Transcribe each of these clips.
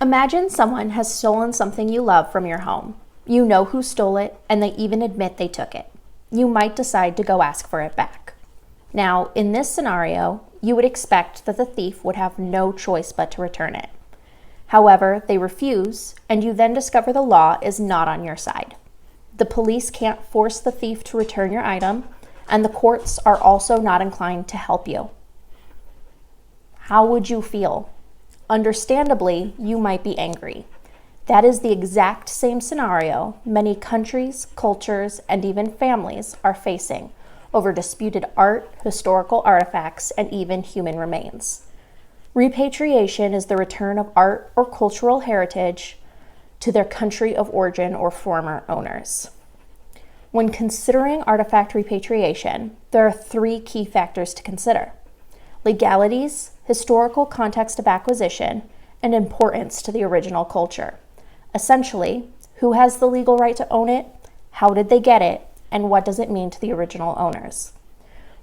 Imagine someone has stolen something you love from your home. You know who stole it, and they even admit they took it. You might decide to go ask for it back. Now, in this scenario, you would expect that the thief would have no choice but to return it. However, they refuse, and you then discover the law is not on your side. The police can't force the thief to return your item, and the courts are also not inclined to help you. How would you feel? Understandably, you might be angry. That is the exact same scenario many countries, cultures, and even families are facing over disputed art, historical artifacts, and even human remains. Repatriation is the return of art or cultural heritage to their country of origin or former owners. When considering artifact repatriation, there are 3 key factors to consider: legalities, historical context of acquisition, and importance to the original culture. Essentially, who has the legal right to own it, how did they get it, and what does it mean to the original owners?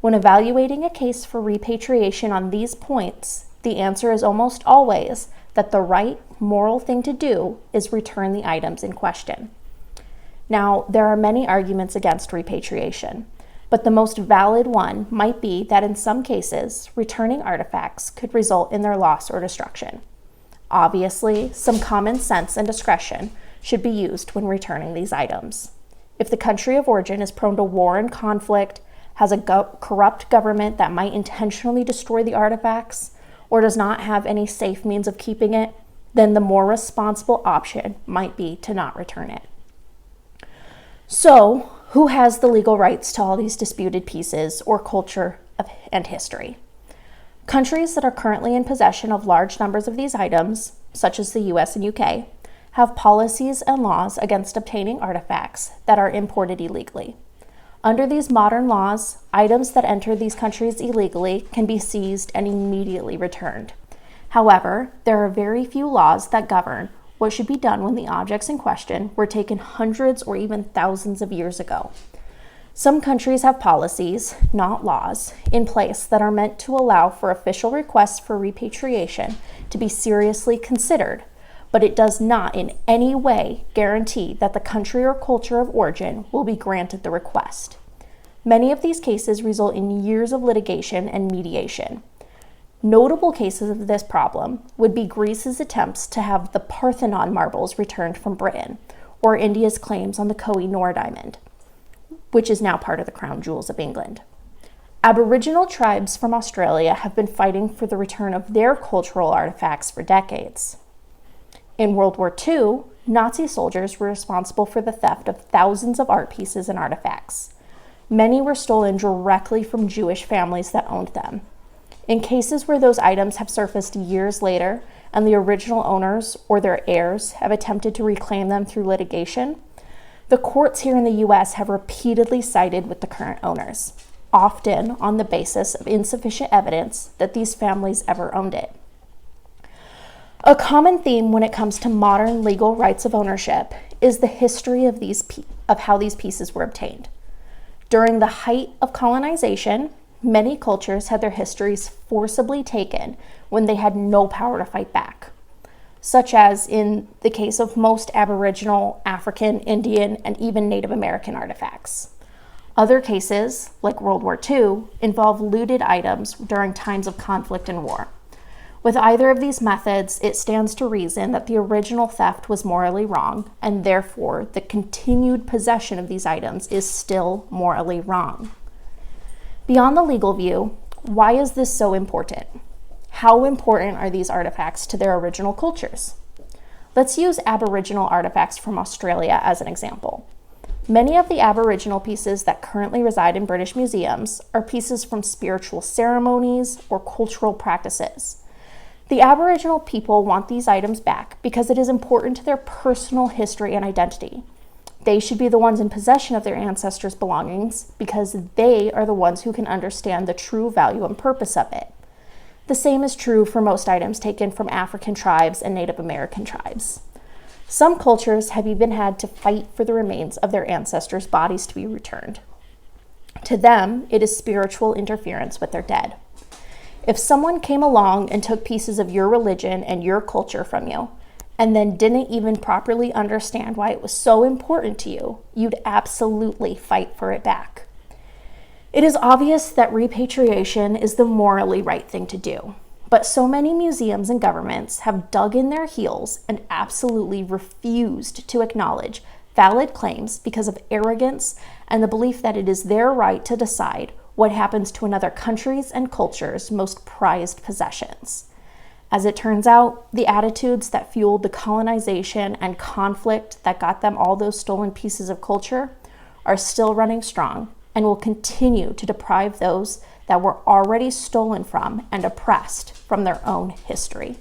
When evaluating a case for repatriation on these points, the answer is almost always that the right moral thing to do is return the items in question. Now, there are many arguments against repatriation, but the most valid one might be that in some cases, returning artifacts could result in their loss or destruction. Obviously, some common sense and discretion should be used when returning these items. If the country of origin is prone to war and conflict, has a corrupt government that might intentionally destroy the artifacts, or does not have any safe means of keeping it, then the more responsible option might be to not return it. So, who has the legal rights to all these disputed pieces or culture and history? Countries that are currently in possession of large numbers of these items, such as the US and UK, have policies and laws against obtaining artifacts that are imported illegally. Under these modern laws, items that enter these countries illegally can be seized and immediately returned. However, there are very few laws that govern what should be done when the objects in question were taken hundreds or even thousands of years ago. Some countries have policies, not laws, in place that are meant to allow for official requests for repatriation to be seriously considered, but it does not in any way guarantee that the country or culture of origin will be granted the request. Many of these cases result in years of litigation and mediation. Notable cases of this problem would be Greece's attempts to have the Parthenon marbles returned from Britain, or India's claims on the Koh-i-Noor diamond, which is now part of the crown jewels of England. Aboriginal tribes from Australia have been fighting for the return of their cultural artifacts for decades. In World War II, Nazi soldiers were responsible for the theft of thousands of art pieces and artifacts. Many were stolen directly from Jewish families that owned them. In cases where those items have surfaced years later and the original owners or their heirs have attempted to reclaim them through litigation, the courts here in the US have repeatedly sided with the current owners, often on the basis of insufficient evidence that these families ever owned it. A common theme when it comes to modern legal rights of ownership is the history of how these pieces were obtained. During the height of colonization, many cultures had their histories forcibly taken when they had no power to fight back, such as in the case of most Aboriginal, African, Indian, and even Native American artifacts. Other cases, like World War II, involve looted items during times of conflict and war. With either of these methods, it stands to reason that the original theft was morally wrong, and therefore the continued possession of these items is still morally wrong. Beyond the legal view, why is this so important? How important are these artifacts to their original cultures? Let's use Aboriginal artifacts from Australia as an example. Many of the Aboriginal pieces that currently reside in British museums are pieces from spiritual ceremonies or cultural practices. The Aboriginal people want these items back because it is important to their personal history and identity. They should be the ones in possession of their ancestors' belongings because they are the ones who can understand the true value and purpose of it. The same is true for most items taken from African tribes and Native American tribes. Some cultures have even had to fight for the remains of their ancestors' bodies to be returned. To them, it is spiritual interference with their dead. If someone came along and took pieces of your religion and your culture from you, and then didn't even properly understand why it was so important to you, you'd absolutely fight for it back. It is obvious that repatriation is the morally right thing to do, but so many museums and governments have dug in their heels and absolutely refused to acknowledge valid claims because of arrogance and the belief that it is their right to decide what happens to another country's and culture's most prized possessions. As it turns out, the attitudes that fueled the colonization and conflict that got them all those stolen pieces of culture are still running strong and will continue to deprive those that were already stolen from and oppressed from their own history.